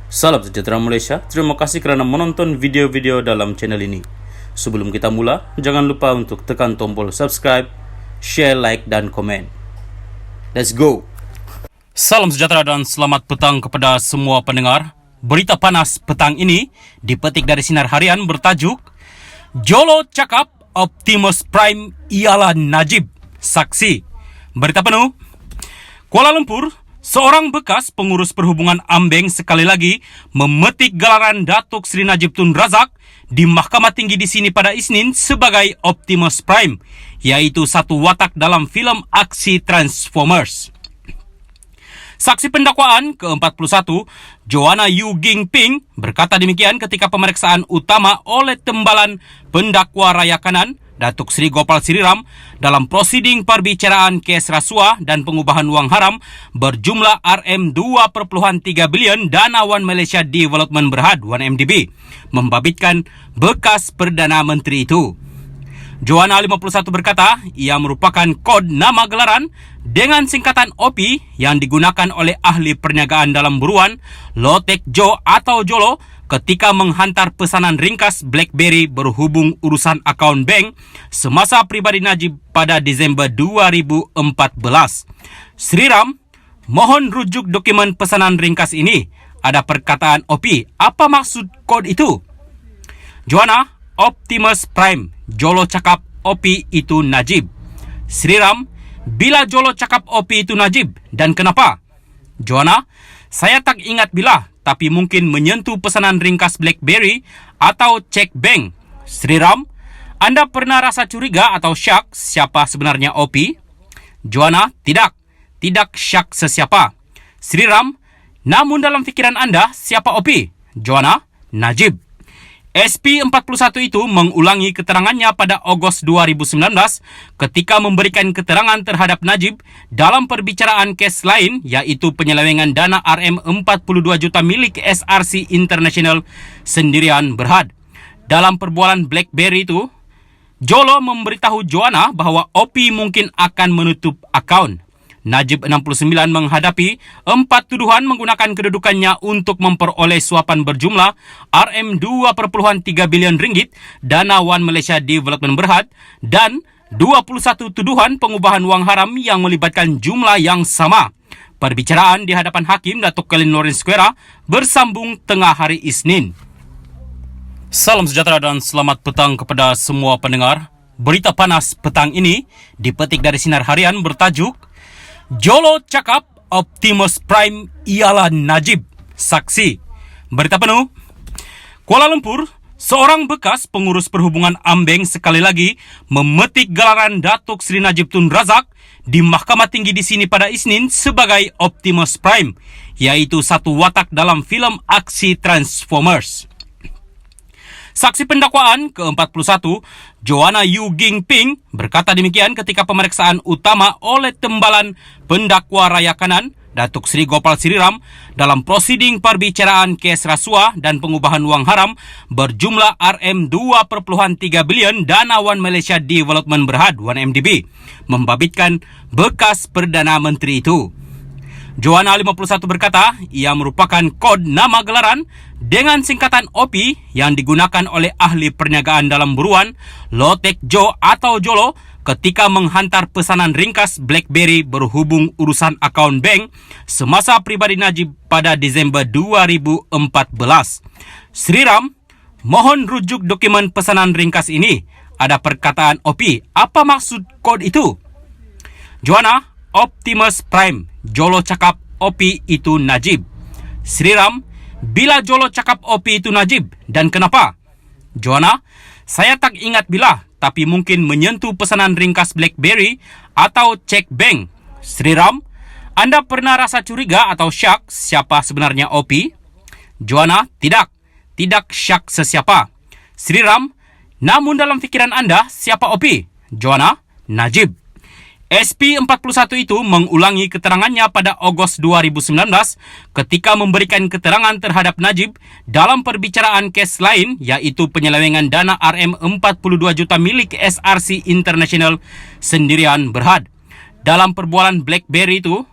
Salam sejahtera Malaysia, terima kasih kerana menonton video-video dalam channel ini. Sebelum kita mula, jangan lupa untuk tekan tombol subscribe, share, like dan komen. Let's go! Salam sejahtera dan selamat petang kepada semua pendengar. Berita panas petang ini dipetik dari Sinar Harian bertajuk Jolo cakap Optimus Prime ialah Najib, saksi. Berita penuh. Kuala Lumpur, seorang bekas pengurus perhubungan Ambeng sekali lagi memetik gelaran Datuk Seri Najib Tun Razak di Mahkamah Tinggi di sini pada Isnin sebagai Optimus Prime, iaitu satu watak dalam filem aksi Transformers. Saksi pendakwaan ke-41, Joanna Yu Ging Ping, berkata demikian ketika pemeriksaan utama oleh Tembalan Pendakwa Raya Kanan, Datuk Seri Gopal Siriram, dalam prosiding perbicaraan kes rasuah dan pengubahan wang haram berjumlah RM2.3 bilion Dana Wan Malaysia Development Berhad, 1MDB, membabitkan bekas Perdana Menteri itu. Joanna 51 berkata, ia merupakan kod nama gelaran dengan singkatan OP yang digunakan oleh ahli perniagaan dalam buruan Lotek Jo atau Jolo ketika menghantar pesanan ringkas BlackBerry berhubung urusan akaun bank semasa pribadi Najib pada Disember 2014. Sriram, mohon rujuk dokumen pesanan ringkas ini. Ada perkataan OP. Apa maksud kod itu? Joanna, Optimus Prime, Jolo cakap OP itu Najib. Sriram, bila Jolo cakap OP itu Najib dan kenapa? Joanna, saya tak ingat bila, tapi mungkin menyentuh pesanan ringkas BlackBerry atau cek bank. Sriram, anda pernah rasa curiga atau syak siapa sebenarnya OP? Joanna, tidak syak sesiapa. Sriram, namun dalam fikiran anda siapa OP? Joanna, Najib. SP41 itu mengulangi keterangannya pada Ogos 2019 ketika memberikan keterangan terhadap Najib dalam perbicaraan kes lain, iaitu penyelewengan dana RM42 juta milik SRC International Sendirian Berhad. Dalam perbualan BlackBerry itu, Jolo memberitahu Joanna bahawa OP mungkin akan menutup akaun. Najib 69 menghadapi 4 tuduhan menggunakan kedudukannya untuk memperoleh suapan berjumlah RM2.3 bilion ringgit Dana Wan Malaysia Development Berhad dan 21 tuduhan pengubahan wang haram yang melibatkan jumlah yang sama. Perbicaraan di hadapan Hakim Datuk Colin Lawrence Square bersambung tengah hari Isnin. Salam sejahtera dan selamat petang kepada semua pendengar. Berita panas petang ini dipetik dari Sinar Harian bertajuk Jolo cakap Optimus Prime ialah Najib, saksi. Berita penuh. Kuala Lumpur, seorang bekas pengurus perhubungan Ambeng sekali lagi memetik gelaran Datuk Seri Najib Tun Razak di Mahkamah Tinggi di sini pada Isnin sebagai Optimus Prime, iaitu satu watak dalam filem aksi Transformers. Saksi pendakwaan ke-41, Joanna Yu Ging Ping, berkata demikian ketika pemeriksaan utama oleh Tembalan Pendakwa Raya Kanan, Datuk Seri Gopal Siriram, dalam prosiding perbicaraan kes rasuah dan pengubahan wang haram berjumlah RM2.3 bilion Dana Wan Malaysia Development Berhad, 1MDB, membabitkan bekas Perdana Menteri itu. Joanna 51 berkata, ia merupakan kod nama gelaran dengan singkatan OP yang digunakan oleh ahli perniagaan dalam buruan Lotek Jo atau Jolo ketika menghantar pesanan ringkas BlackBerry berhubung urusan akaun bank semasa pribadi Najib pada Disember 2014. Sriram, mohon rujuk dokumen pesanan ringkas ini. Ada perkataan OP. Apa maksud kod itu? Joanna, Optimus Prime, Jolo cakap OP itu Najib. Sriram, bila Jolo cakap OP itu Najib dan kenapa? Joanna, saya tak ingat bila, tapi mungkin menyentuh pesanan ringkas BlackBerry atau cek bank. Sriram, anda pernah rasa curiga atau syak siapa sebenarnya OP? Joanna, tidak syak sesiapa. Sriram, namun dalam fikiran anda siapa OP? Joanna, Najib. SP41 itu mengulangi keterangannya pada Ogos 2019 ketika memberikan keterangan terhadap Najib dalam perbicaraan kes lain, iaitu penyelewengan dana RM42 juta milik SRC International Sendirian Berhad. Dalam perbualan BlackBerry itu,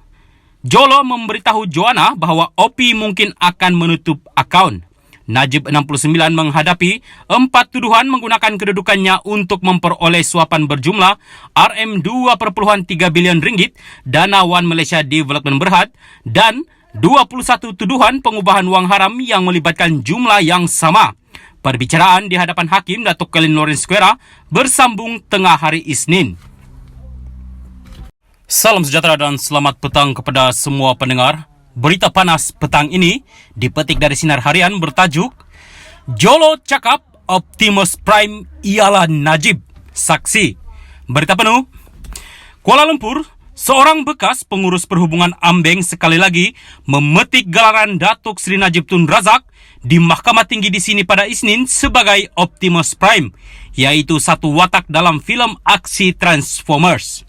Jolo memberitahu Joanna bahwa Opi mungkin akan menutup akaun. Najib 69 menghadapi 4 tuduhan menggunakan kedudukannya untuk memperoleh suapan berjumlah RM2.3 bilion ringgit dana One Malaysia Development Berhad dan 21 tuduhan pengubahan wang haram yang melibatkan jumlah yang sama. Perbicaraan di hadapan Hakim Datuk Colin Lawrence Square bersambung tengah hari Isnin. Salam sejahtera dan selamat petang kepada semua pendengar. Berita panas petang ini dipetik dari Sinar Harian bertajuk Jolo cakap Optimus Prime ialah Najib. Saksi. Berita penuh. Kuala Lumpur, seorang bekas pengurus perhubungan Ambeng sekali lagi memetik gelaran Datuk Seri Najib Tun Razak di Mahkamah Tinggi di sini pada Isnin sebagai Optimus Prime, iaitu satu watak dalam filem aksi Transformers.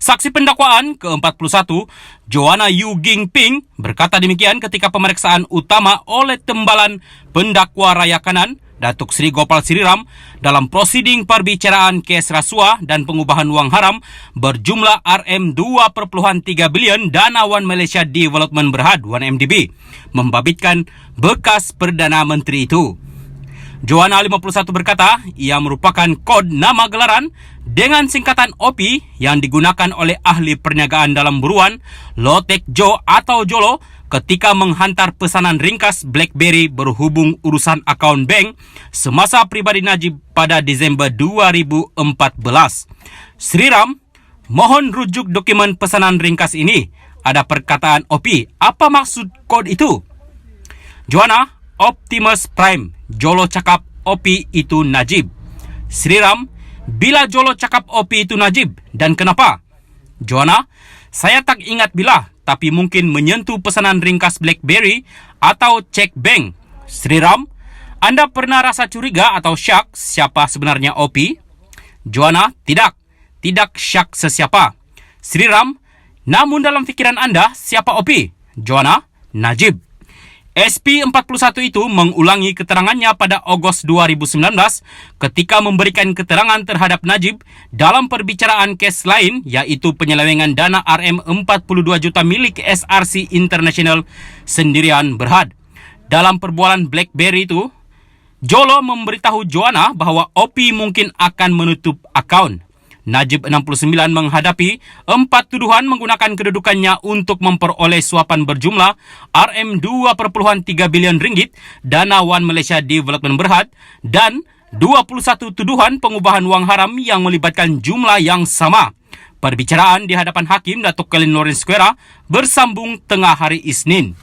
Saksi pendakwaan ke-41, Joanna Yu Ging Ping, berkata demikian ketika pemeriksaan utama oleh Tembalan Pendakwa Raya Kanan, Datuk Seri Gopal Siriram, dalam prosiding perbicaraan kes rasuah dan pengubahan wang haram berjumlah RM2.3 bilion dana One Malaysia Development Berhad, 1MDB, membabitkan bekas Perdana Menteri itu. Joanna 51 berkata, ia merupakan kod nama gelaran dengan singkatan OPI yang digunakan oleh ahli perniagaan dalam buruan Lotek Jo atau Jolo ketika menghantar pesanan ringkas BlackBerry berhubung urusan akaun bank semasa pribadi Najib pada Disember 2014. Sriram, mohon rujuk dokumen pesanan ringkas ini. Ada perkataan OPI. Apa maksud kod itu? Joanna, Optimus Prime. Jolo cakap Opi itu Najib. Sriram, bila Jolo cakap Opi itu Najib dan kenapa? Joanna, saya tak ingat bila, tapi mungkin menyentuh pesanan ringkas BlackBerry atau cek bank. Sriram, anda pernah rasa curiga atau syak siapa sebenarnya Opi? Joanna, tidak. Tidak syak sesiapa. Sriram, namun dalam fikiran anda siapa Opi? Joanna, Najib. SP41 itu mengulangi keterangannya pada Ogos 2019 ketika memberikan keterangan terhadap Najib dalam perbicaraan kes lain, iaitu penyelewengan dana RM42 juta milik SRC International Sendirian Berhad. Dalam perbualan BlackBerry itu, Jolo memberitahu Joanna bahwa Opi mungkin akan menutup akaun. Najib 69 menghadapi 4 tuduhan menggunakan kedudukannya untuk memperoleh suapan berjumlah RM2.3 bilion ringgit dana One Malaysia Development Berhad dan 21 tuduhan pengubahan wang haram yang melibatkan jumlah yang sama. Perbicaraan di hadapan Hakim Datuk Colin Lawrence Square bersambung tengah hari Isnin.